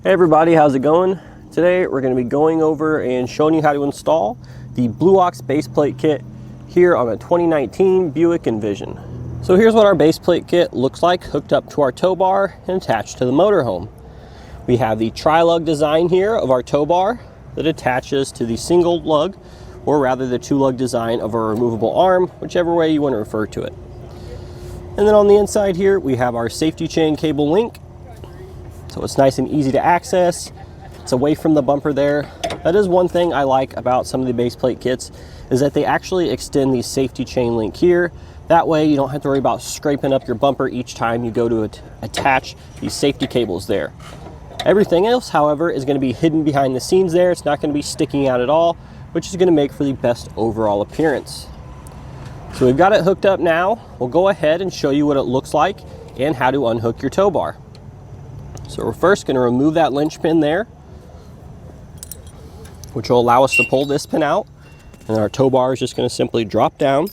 Hey everybody, how's it going? Today we're going to be going over and showing you how to install the Blue Ox base plate kit here on a 2019 Buick Envision. So here's what our base plate kit looks like hooked up to our tow bar and attached to the motorhome. We have the tri-lug design here of our tow bar that attaches to the single lug, or rather the two-lug design of our removable arm, whichever way you want to refer to it. And then on the inside here we have our safety chain cable link. So it's nice and easy to access. It's away from the bumper there. That is one thing I like about some of the base plate kits, is that they actually extend the safety chain link here. That way you don't have to worry about scraping up your bumper each time you go to attach these safety cables there. Everything else, however, is going to be hidden behind the scenes there. It's not going to be sticking out at all, which is going to make for the best overall appearance. So we've got it hooked up now. We'll go ahead and show you what it looks like and how to unhook your tow bar. So we're first going to remove that Linchpin there, which will allow us to pull this pin out, and our tow bar is just going to simply drop down.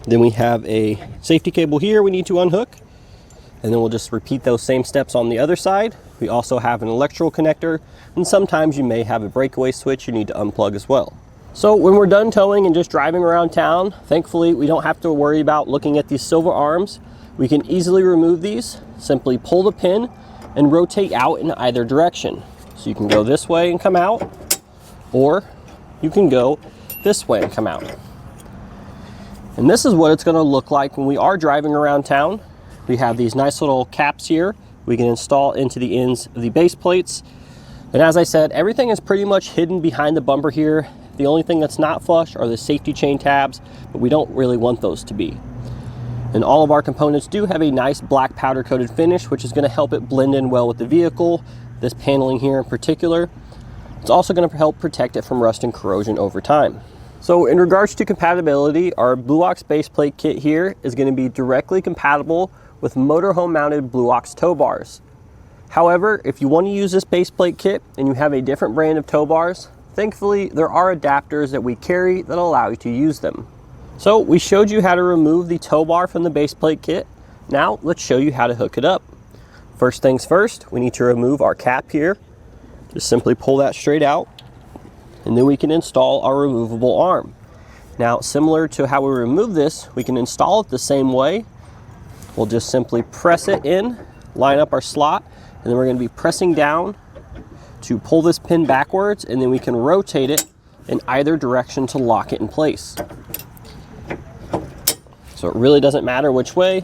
Then we have a safety cable here we need to unhook, and then we'll just repeat those same steps on the other side. We also have an electrical connector, and sometimes you may have a breakaway switch you need to unplug as well. So when we're done towing and just driving around town, thankfully we don't have to worry about looking at these silver arms. We can easily remove these. Simply pull the pin and rotate out in either direction. So you can go this way and come out, or you can go this way and come out. And this is what it's going to look like when we are driving around town. We have these nice little caps here we can install into the ends of the base plates. And as I said, everything is pretty much hidden behind the bumper here. The only thing that's not flush are the safety chain tabs, but we don't really want those to be. And all of our components do have a nice black powder coated finish, which is going to help it blend in well with the vehicle, this paneling here in particular. It's also going to help protect it from rust and corrosion over time. So in regards to compatibility, our Blue Ox base plate kit here is going to be directly compatible with motorhome mounted Blue Ox tow bars. However, if you want to use this base plate kit and you have a different brand of tow bars, thankfully there are adapters that we carry that allow you to use them. So we showed you how to remove the tow bar from the base plate kit. Now let's show you how to hook it up. First things first, we need to remove our cap here. Just simply pull that straight out, and then we can install our removable arm. Now, similar to how we remove this, we can install it the same way. We'll just simply press it in, line up our slot, and then we're going to be pressing down to pull this pin backwards, and then we can rotate it in either direction to lock it in place. So it really doesn't matter which way,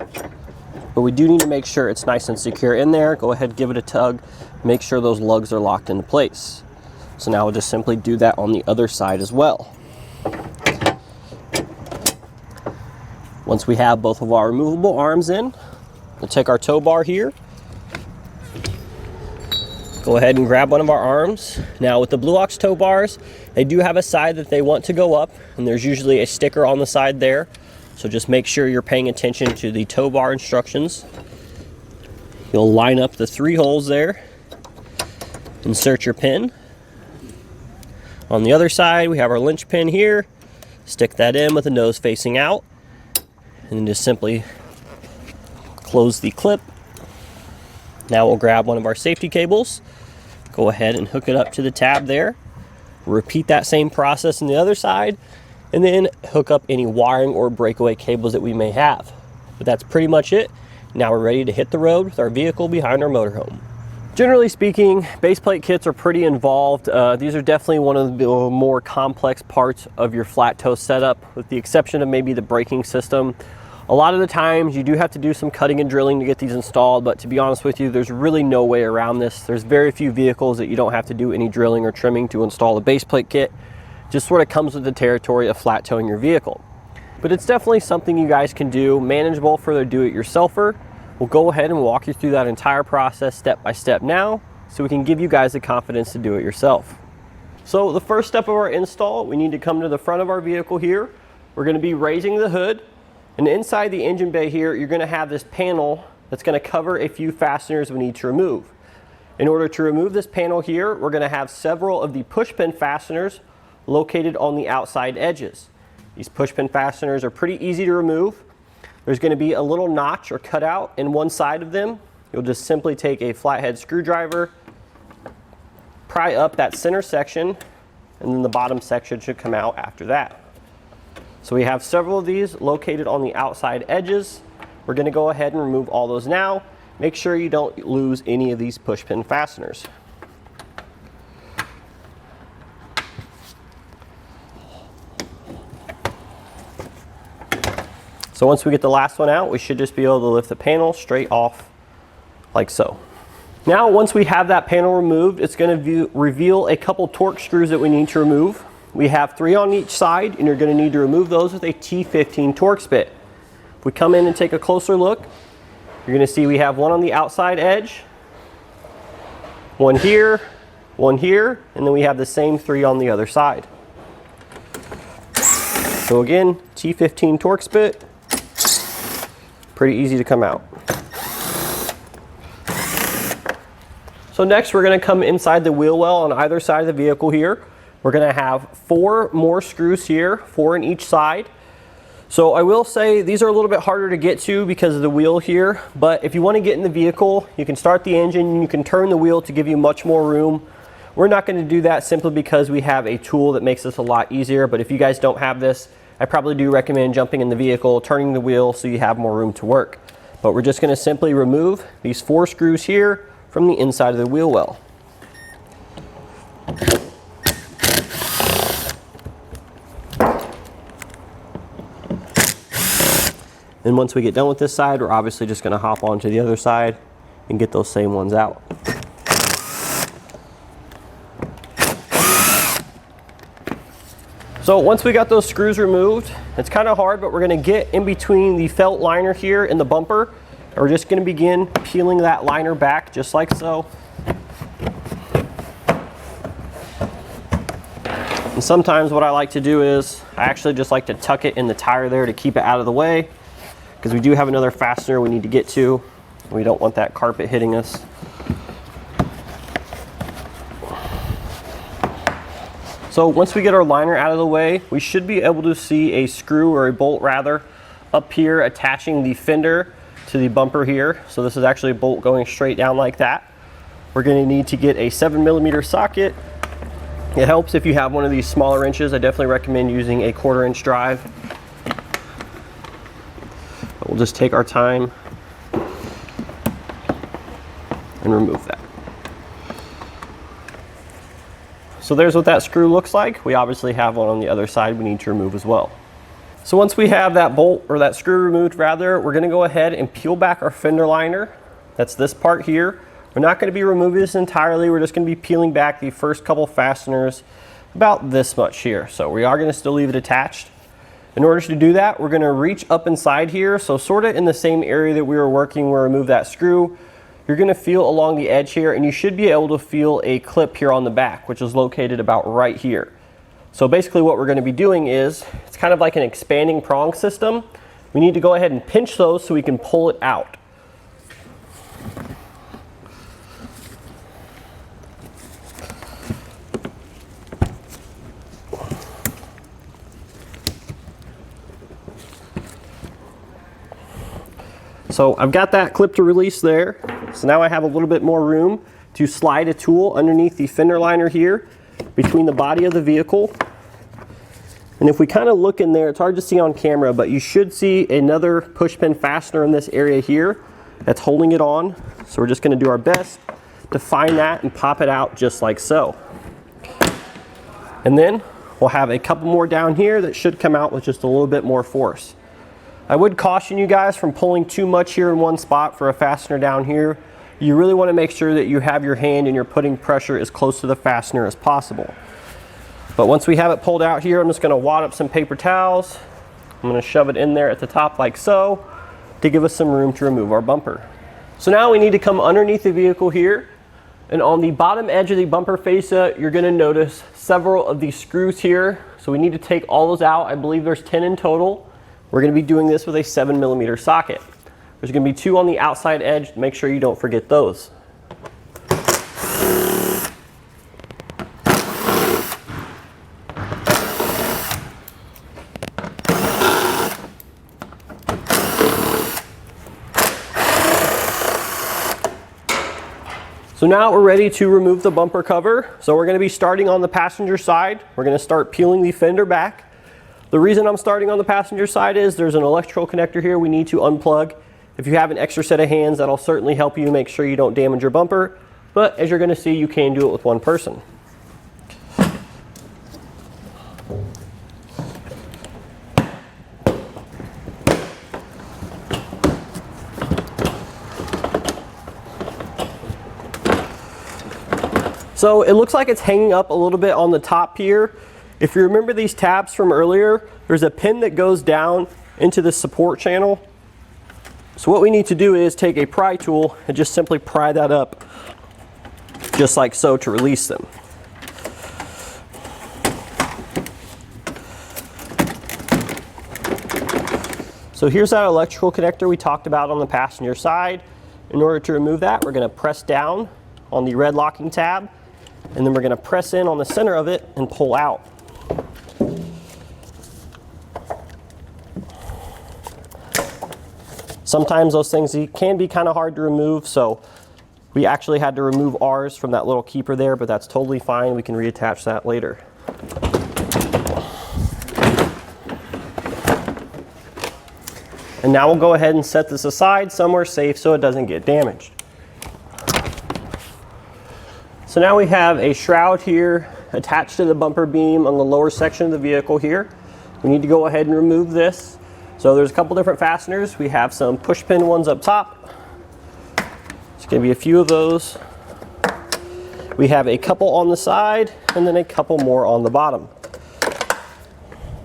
but we do need to make sure it's nice and secure in there. Go ahead, give it a tug, make sure those lugs are locked into place. So now we'll just simply do that on the other side as well. Once we have both of our removable arms in, we'll take our tow bar here. Go ahead and grab one of our arms. Now with the Blue Ox tow bars, they do have a side that they want to go up, and there's usually a sticker on the side there. So just make sure you're paying attention to the tow bar instructions. You'll line up the 3 holes there, insert your pin. On the other side, we have our Linchpin here. Stick that in with the nose facing out, and then just simply close the clip. Now we'll grab one of our safety cables, go ahead and hook it up to the tab there. Repeat that same process on the other side, and then hook up any wiring or breakaway cables that we may have. But that's pretty much it. Now we're ready to hit the road with our vehicle behind our motorhome. Generally speaking, base plate kits are pretty involved. These are definitely one of the more complex parts of your flat tow setup, with the exception of maybe the braking system. A lot of the times you do have to do some cutting and drilling to get these installed, but to be honest with you, there's really no way around this. There's very few vehicles that you don't have to do any drilling or trimming to install a base plate kit. Just sort of comes with the territory of flat towing your vehicle. But it's definitely something you guys can do, manageable for the do-it-yourselfer. We'll go ahead and walk you through that entire process step by step now, so we can give you guys the confidence to do it yourself. So the first step of our install, we need to come to the front of our vehicle here. We're going to be raising the hood, and inside the engine bay here, you're going to have this panel that's going to cover a few fasteners we need to remove. In order to remove this panel here, we're going to have several of the push pin fasteners located on the outside edges. These push pin fasteners are pretty easy to remove. There's going to be a little notch or cutout in one side of them. You'll just simply take a flathead screwdriver pry up that center section, and then the bottom section should come out after that. So we have several of these located on the outside edges. We're going to go ahead and remove all those now. Make sure you don't lose any of these push pin fasteners. So once we get the last one out, we should just be able to lift the panel straight off like so. Now, once we have that panel removed, it's going to reveal a couple torque screws that we need to remove. We have 3 on each side, and you're going to need to remove those with a T15 Torx bit. If we come in and take a closer look, you're going to see we have one on the outside edge, one here, and then we have the same 3 on the other side. So again, T15 Torx bit, pretty easy to come out. So next we're going to come inside the wheel well on either side of the vehicle here. We're going to have 4 more screws here, 4 in each side. So I will say these are a little bit harder to get to because of the wheel here, but if you want to get in the vehicle, you can start the engine and you can turn the wheel to give you much more room. We're not going to do that simply because we have a tool that makes this a lot easier, but if you guys don't have this, I probably do recommend jumping in the vehicle, turning the wheel so you have more room to work. But we're just going to simply remove these 4 screws here from the inside of the wheel well. And once we get done with this side, we're obviously just going to hop onto the other side and get those same ones out. So once we got those screws removed, it's kind of hard, but we're going to get in between the felt liner here and the bumper. And we're just going to begin peeling that liner back just like so. And sometimes what I like to do is I actually just like to tuck it in the tire there to keep it out of the way, because we do have another fastener we need to get to. We don't want that carpet hitting us. So once we get our liner out of the way, we should be able to see a screw, or a bolt rather, up here attaching the fender to the bumper here. So this is actually a bolt going straight down like that. We're going to need to get a 7mm socket. It helps if you have one of these smaller wrenches. I definitely recommend using a 1/4 inch drive. But we'll just take our time and remove that. So there's what that screw looks like. We obviously have one on the other side we need to remove as well. So once we have that bolt, or that screw removed rather, we're going to go ahead and peel back our fender liner. That's this part here. We're not going to be removing this entirely. We're just going to be peeling back the first couple fasteners about this much here. So we are going to still leave it attached. In order to do that, we're going to reach up inside here. So sort of in the same area that we were working where we removed that screw. You're going to feel along the edge here, and you should be able to feel a clip here on the back, which is located about right here. So basically what we're going to be doing is, it's kind of like an expanding prong system. We need to go ahead and pinch those so we can pull it out. So I've got that clip to release there. So now I have a little bit more room to slide a tool underneath the fender liner here between the body of the vehicle. And if we kind of look in there, it's hard to see on camera, but you should see another push pin fastener in this area here that's holding it on. So we're just going to do our best to find that and pop it out just like so. And then we'll have a couple more down here that should come out with just a little bit more force. I would caution you guys from pulling too much here in one spot for a fastener down here. You really want to make sure that you have your hand and you're putting pressure as close to the fastener as possible. But once we have it pulled out here, I'm just going to wad up some paper towels. I'm going to shove it in there at the top like so to give us some room to remove our bumper. So now we need to come underneath the vehicle here, and on the bottom edge of the bumper fascia, you're going to notice several of these screws here. So we need to take all those out. I believe there's 10 in total. We're going to be doing this with a 7mm socket. There's going to be 2 on the outside edge. Make sure you don't forget those. So So now we're ready to remove the bumper cover. So we're going to be starting on the passenger side. We're going to start peeling the fender back. The reason I'm starting on the passenger side is there's an electrical connector here we need to unplug. If you have an extra set of hands, that'll certainly help you make sure you don't damage your bumper. But as you're going to see, you can do it with one person. So it looks like it's hanging up a little bit on the top here. If you remember these tabs from earlier, there's a pin that goes down into the support channel. So what we need to do is take a pry tool and just simply pry that up, just like so, to release them. So here's that electrical connector we talked about on the passenger side. In order to remove that, we're going to press down on the red locking tab, and then we're going to press in on the center of it and pull out. Sometimes those things can be kind of hard to remove, so we actually had to remove ours from that little keeper there, but that's totally fine. We can reattach that later. And now we'll go ahead and set this aside somewhere safe so it doesn't get damaged. So now we have a shroud here attached to the bumper beam on the lower section of the vehicle here. We need to go ahead and remove this. So there's a couple different fasteners. We have some push pin ones up top. There's going to be a few of those. We have a couple on the side and then a couple more on the bottom.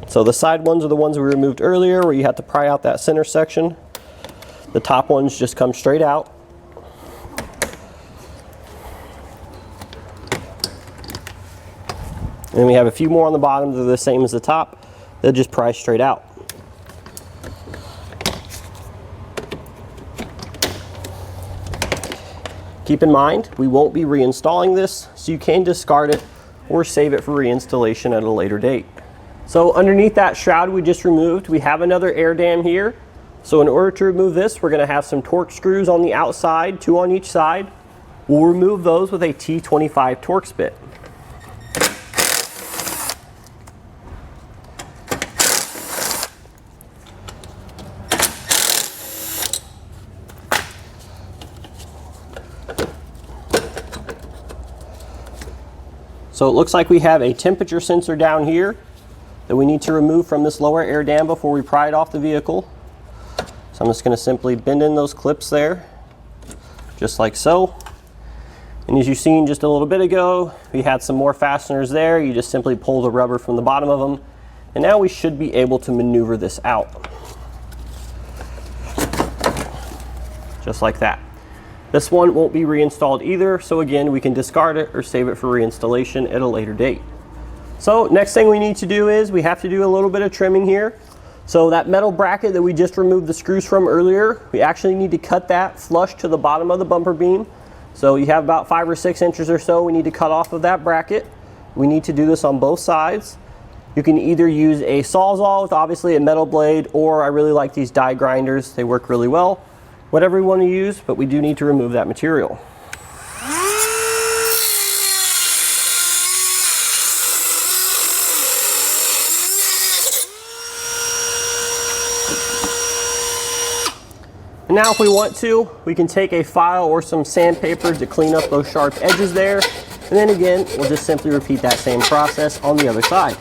So the side ones are the ones we removed earlier where you have to pry out that center section. The top ones just come straight out. And we have a few more on the bottom that are the same as the top. They'll just pry straight out. Keep in mind, we won't be reinstalling this, so you can discard it or save it for reinstallation at a later date. So underneath that shroud we just removed, we have another air dam here. So in order to remove this, we're going to have some torque screws on the outside, 2 on each side. We'll remove those with a T25 Torx bit. So it looks like we have a temperature sensor down here that we need to remove from this lower air dam before we pry it off the vehicle. So I'm just going to simply bend in those clips there, just like so. And as you've seen just a little bit ago, we had some more fasteners there. You just simply pull the rubber from the bottom of them. And now we should be able to maneuver this out. Just like that. This one won't be reinstalled either, so again, we can discard it or save it for reinstallation at a later date. So next thing we need to do is we have to do a little bit of trimming here. So that metal bracket that we just removed the screws from earlier, we actually need to cut that flush to the bottom of the bumper beam. So you have about 5 or 6 inches or so we need to cut off of that bracket. We need to do this on both sides. You can either use a Sawzall with obviously a metal blade, or I really like these die grinders. They work really well. Whatever we want to use, but we do need to remove that material. And now if we want to, we can take a file or some sandpaper to clean up those sharp edges there. And then again, we'll just simply repeat that same process on the other side.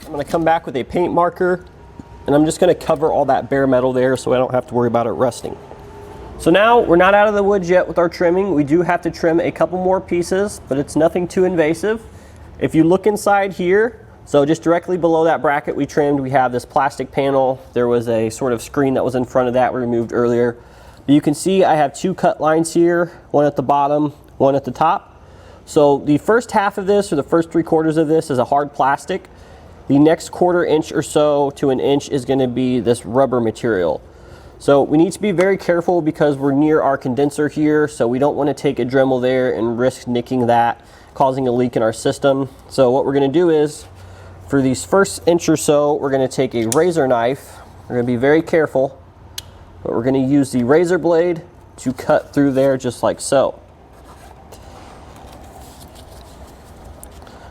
I'm going to come back with a paint marker, and I'm just going to cover all that bare metal there so I don't have to worry about it rusting. So now we're not out of the woods yet with our trimming. We do have to trim a couple more pieces, but it's nothing too invasive. If you look inside here, so just directly below that bracket we trimmed, we have this plastic panel. There was a sort of screen that was in front of that we removed earlier. But you can see I have 2 cut lines here, one at the bottom, one at the top. So the first half of this, or the first 3/4 of this, is a hard plastic. The next 1/4 inch or so to an inch is going to be this rubber material. So we need to be very careful because we're near our condenser here, so we don't want to take a Dremel there and risk nicking that, causing a leak in our system. So what we're going to do is, for these first inch or so, we're going to take a razor knife. We're going to be very careful, but we're going to use the razor blade to cut through there just like so.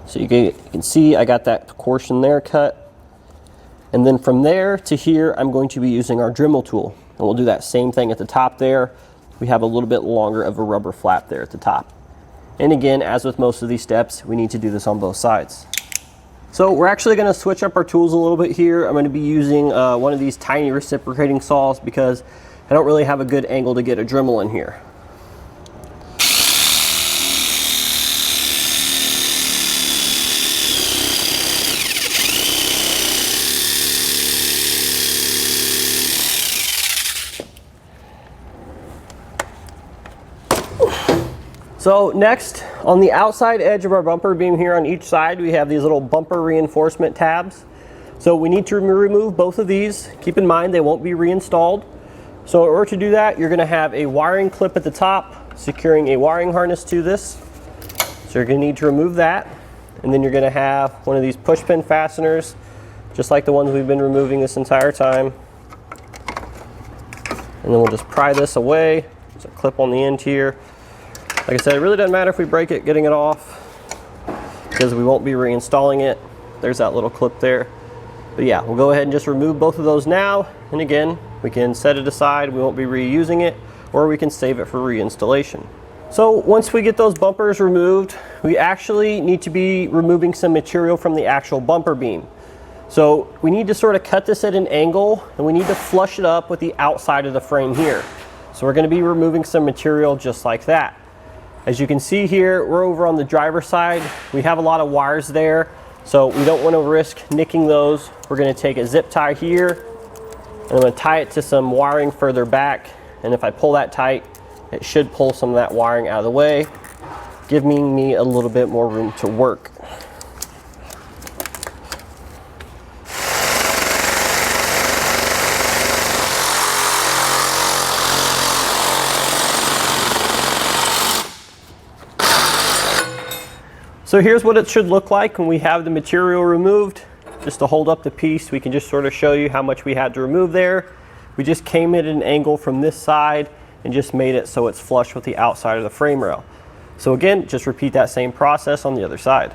So you can see I got that portion there cut. And then from there to here, I'm going to be using our Dremel tool. And we'll do that same thing at the top there. We have a little bit longer of a rubber flap there at the top. And again, as with most of these steps, we need to do this on both sides. So we're actually going to switch up our tools a little bit here. I'm going to be using one of these tiny reciprocating saws because I don't really have a good angle to get a Dremel in here. So next, on the outside edge of our bumper beam here on each side, we have these little bumper reinforcement tabs. So we need to remove both of these. Keep in mind they won't be reinstalled. So in order to do that, you're going to have a wiring clip at the top, securing a wiring harness to this. So you're going to need to remove that. And then you're going to have one of these push pin fasteners, just like the ones we've been removing this entire time. And then we'll just pry this away. There's a clip on the end here. Like I said, it really doesn't matter if we break it getting it off because we won't be reinstalling it. There's that little clip there. But yeah, we'll go ahead and just remove both of those now. And again, we can set it aside. We won't be reusing it, or we can save it for reinstallation. So once we get those bumpers removed, we actually need to be removing some material from the actual bumper beam. So we need to sort of cut this at an angle, and we need to flush it up with the outside of the frame here. So we're going to be removing some material just like that. As you can see here, we're over on the driver's side. We have a lot of wires there, so we don't want to risk nicking those. We're going to take a zip tie here, and I'm going to tie it to some wiring further back. And if I pull that tight, it should pull some of that wiring out of the way, giving me a little bit more room to work. So here's what it should look like when we have the material removed. Just to hold up the piece, we can just sort of show you how much we had to remove there. We just came at an angle from this side and just made it so it's flush with the outside of the frame rail. So again, just repeat that same process on the other side.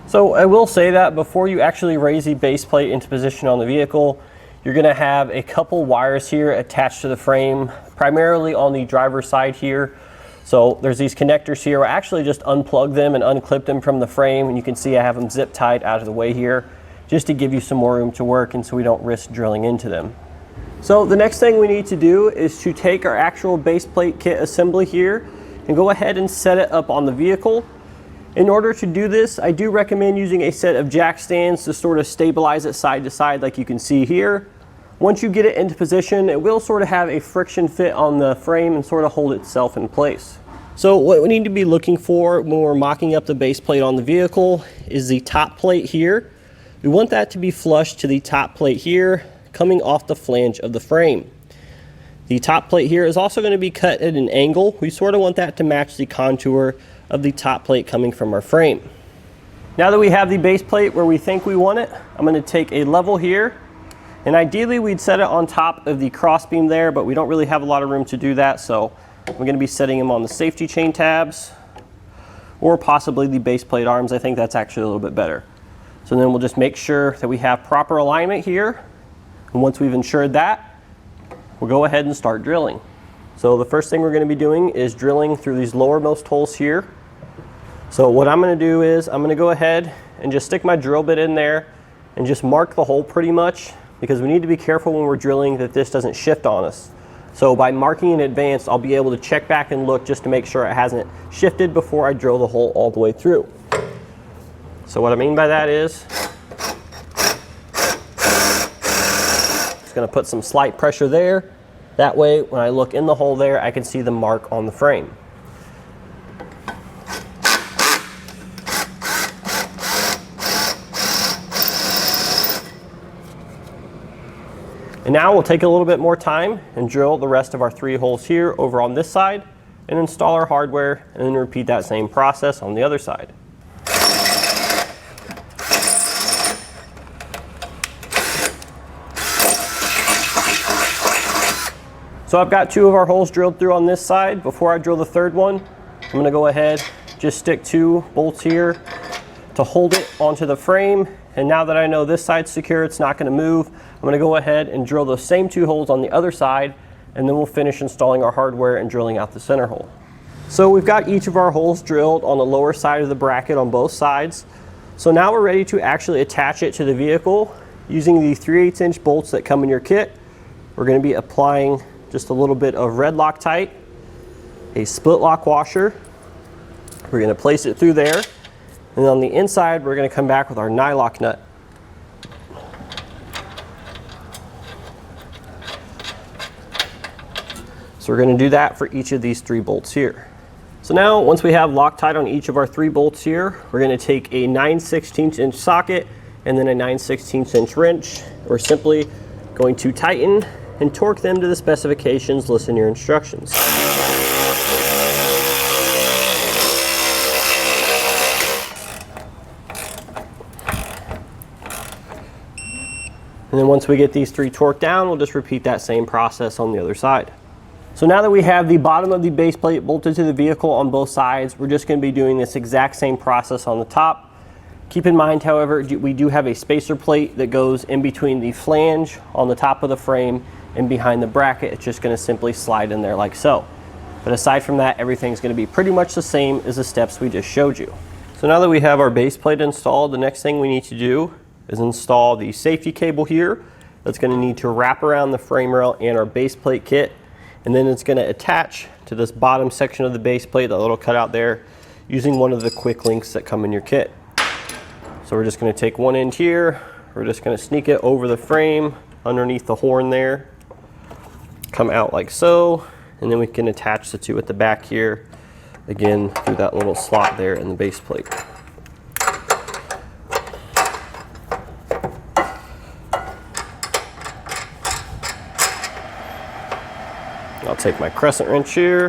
So I will say that before you actually raise the base plate into position on the vehicle, you're going to have a couple wires here attached to the frame, primarily on the driver's side here. So there's these connectors here. I actually just unplugged them and unclipped them from the frame, and you can see I have them zip tied out of the way here just to give you some more room to work and so we don't risk drilling into them. So the next thing we need to do is to take our actual base plate kit assembly here and go ahead and set it up on the vehicle. In order to do this, I do recommend using a set of jack stands to sort of stabilize it side to side like you can see here. Once you get it into position, it will sort of have a friction fit on the frame and sort of hold itself in place. So what we need to be looking for when we're mocking up the base plate on the vehicle is the top plate here. We want that to be flush to the top plate here, coming off the flange of the frame. The top plate here is also going to be cut at an angle. We sort of want that to match the contour of the top plate coming from our frame. Now that we have the base plate where we think we want it, I'm going to take a level here. And ideally we'd set it on top of the crossbeam there, but we don't really have a lot of room to do that, so I'm going to be setting them on the safety chain tabs or possibly the base plate arms. I think that's actually a little bit better. So then we'll just make sure that we have proper alignment here, and once we've ensured that, we'll go ahead and start drilling. So the first thing we're going to be doing is drilling through these lowermost holes here. So what I'm going to do is I'm going to go ahead and just stick my drill bit in there and just mark the hole pretty much, because we need to be careful when we're drilling that this doesn't shift on us. So by marking in advance, I'll be able to check back and look just to make sure it hasn't shifted before I drill the hole all the way through. So what I mean by that is, just going to put some slight pressure there. That way, when I look in the hole there, I can see the mark on the frame. And now we'll take a little bit more time and drill the rest of our 3 holes here over on this side and install our hardware, and then repeat that same process on the other side. So I've got 2 of our holes drilled through on this side. Before I drill the 3rd one, I'm gonna go ahead, just stick 2 bolts here to hold it onto the frame. And now that I know this side's secure, it's not gonna move, I'm gonna go ahead and drill those same 2 holes on the other side, and then we'll finish installing our hardware and drilling out the center hole. So we've got each of our holes drilled on the lower side of the bracket on both sides. So now we're ready to actually attach it to the vehicle using the 3/8" bolts that come in your kit. We're gonna be applying just a little bit of red Loctite, a split lock washer. We're gonna place it through there. And on the inside, we're gonna come back with our Nylock nut. So we're gonna do that for each of these 3 bolts here. So now, once we have Loctite on each of our 3 bolts here, we're gonna take a 9/16" socket and then a 9/16" wrench. We're simply going to tighten and torque them to the specifications listed in your instructions. And then once we get these 3 torqued down, we'll just repeat that same process on the other side. So now that we have the bottom of the base plate bolted to the vehicle on both sides, we're just going to be doing this exact same process on the top. Keep in mind, however, we do have a spacer plate that goes in between the flange on the top of the frame and behind the bracket. It's just going to simply slide in there like so. But aside from that, everything's going to be pretty much the same as the steps we just showed you. So now that we have our base plate installed, the next thing we need to do is install the safety cable here. That's going to need to wrap around the frame rail and our base plate kit. And then it's going to attach to this bottom section of the base plate, that little cutout there, using one of the quick links that come in your kit. So we're just going to take one end here, we're just going to sneak it over the frame underneath the horn there, come out like so, and then we can attach the 2 at the back here, again through that little slot there in the base plate. I'll take my crescent wrench here,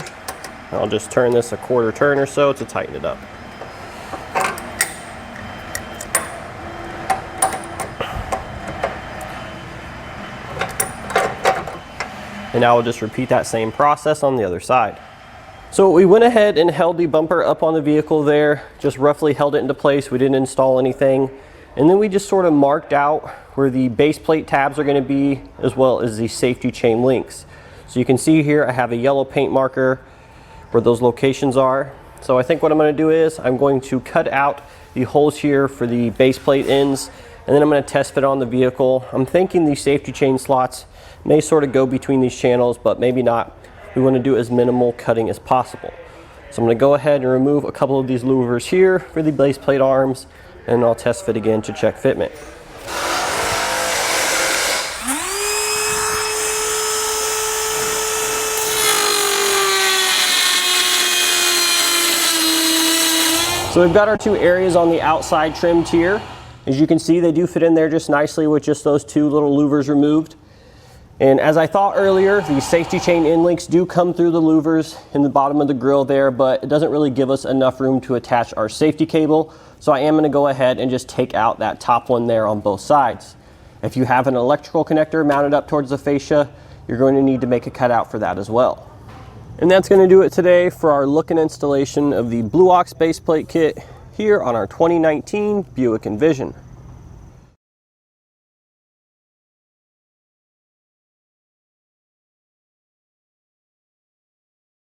and I'll just turn this a 1/4 turn or so to tighten it up. And now we'll just repeat that same process on the other side. So we went ahead and held the bumper up on the vehicle there, just roughly held it into place. We didn't install anything. And then we just sort of marked out where the base plate tabs are going to be, as well as the safety chain links. So you can see here I have a yellow paint marker where those locations are. So I think what I'm going to do is I'm going to cut out the holes here for the base plate ends, and then I'm going to test fit on the vehicle. I'm thinking the safety chain slots may sort of go between these channels, but maybe not. We want to do as minimal cutting as possible. So I'm going to go ahead and remove a couple of these louvers here for the base plate arms, and I'll test fit again to check fitment. So we've got our 2 areas on the outside trimmed here. As you can see, they do fit in there just nicely with just those 2 little louvers removed. And as I thought earlier, the safety chain end links do come through the louvers in the bottom of the grill there, but it doesn't really give us enough room to attach our safety cable. So I am going to go ahead and just take out that top one there on both sides. If you have an electrical connector mounted up towards the fascia, you're going to need to make a cutout for that as well. And that's going to do it today for our look and installation of the Blue Ox base plate kit here on our 2019 Buick Envision.